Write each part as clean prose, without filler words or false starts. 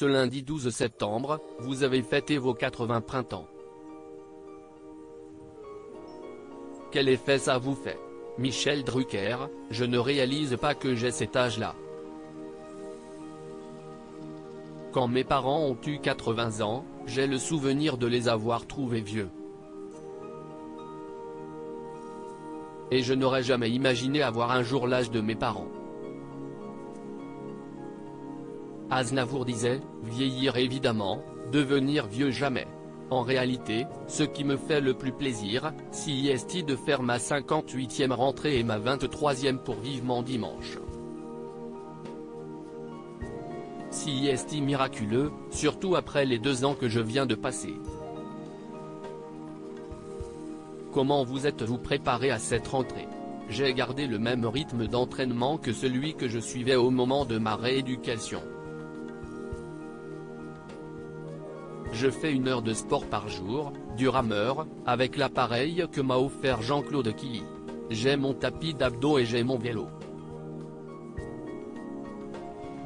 Ce lundi 12 septembre, vous avez fêté vos 80 printemps. Quel effet ça vous fait? Michel Drucker: je ne réalise pas que j'ai cet âge-là. Quand mes parents ont eu 80 ans, j'ai le souvenir de les avoir trouvés vieux. Et je n'aurais jamais imaginé avoir un jour l'âge de mes parents. Aznavour disait: vieillir évidemment, devenir vieux jamais. En réalité, ce qui me fait le plus plaisir, c'est de faire ma 58e rentrée et ma 23e pour Vivement Dimanche. C'est miraculeux, surtout après les 2 ans que je viens de passer. Comment vous êtes-vous préparé à cette rentrée? J'ai gardé le même rythme d'entraînement que celui que je suivais au moment de ma rééducation. Je fais 1 heure de sport par jour, du rameur, avec l'appareil que m'a offert Jean-Claude Killy. J'ai mon tapis d'abdos et j'ai mon vélo.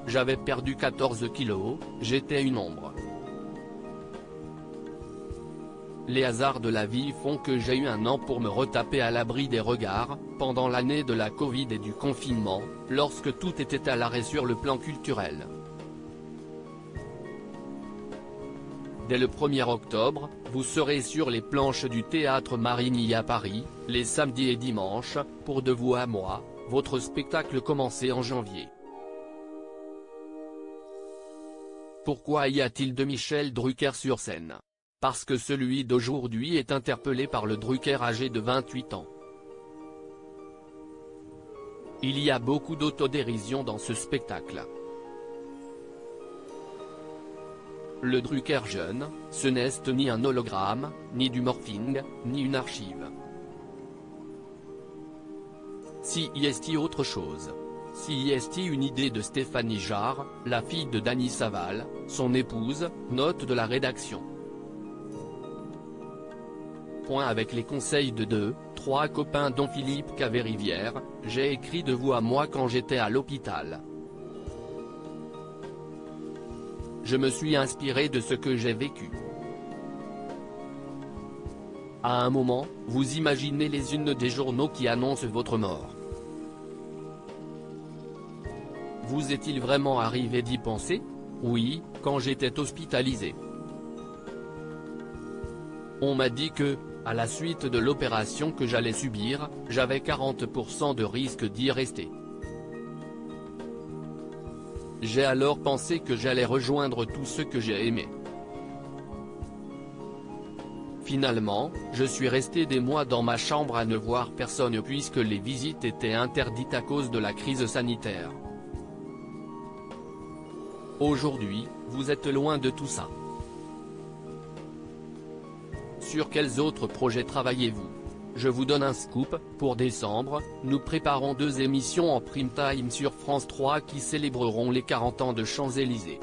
J'avais perdu 14 kilos, j'étais une ombre. Les hasards de la vie font que j'ai eu 1 an pour me retaper à l'abri des regards, pendant l'année de la Covid et du confinement, lorsque tout était à l'arrêt sur le plan culturel. Dès le 1er octobre, vous serez sur les planches du Théâtre Marigny à Paris, les samedis et dimanches, pour De vous à moi, votre spectacle commencé en janvier. Pourquoi y a-t-il de Michel Drucker sur scène? Parce que celui d'aujourd'hui est interpellé par le Drucker âgé de 28 ans. Il y a beaucoup d'autodérision dans ce spectacle. Le Drucker jeune, ce n'est ni un hologramme, ni du morphing, ni une archive. C'est autre chose. C'est une idée de Stéphanie Jarre, la fille de Dany Saval, son épouse, note de la rédaction. Avec les conseils de 2-3 copains dont Philippe Caverivière, j'ai écrit De vous à moi quand j'étais à l'hôpital. Je me suis inspiré de ce que j'ai vécu. À un moment, vous imaginez les unes des journaux qui annoncent votre mort. Vous est-il vraiment arrivé d'y penser? Oui, quand j'étais hospitalisé. On m'a dit que, à la suite de l'opération que j'allais subir, j'avais 40% de risque d'y rester. J'ai alors pensé que j'allais rejoindre tous ceux que j'ai aimés. Finalement, je suis resté des mois dans ma chambre à ne voir personne puisque les visites étaient interdites à cause de la crise sanitaire. Aujourd'hui, vous êtes loin de tout ça. Sur quels autres projets travaillez-vous? Je vous donne un scoop, pour décembre, nous préparons 2 émissions en prime time sur France 3 qui célébreront les 40 ans de Champs-Élysées.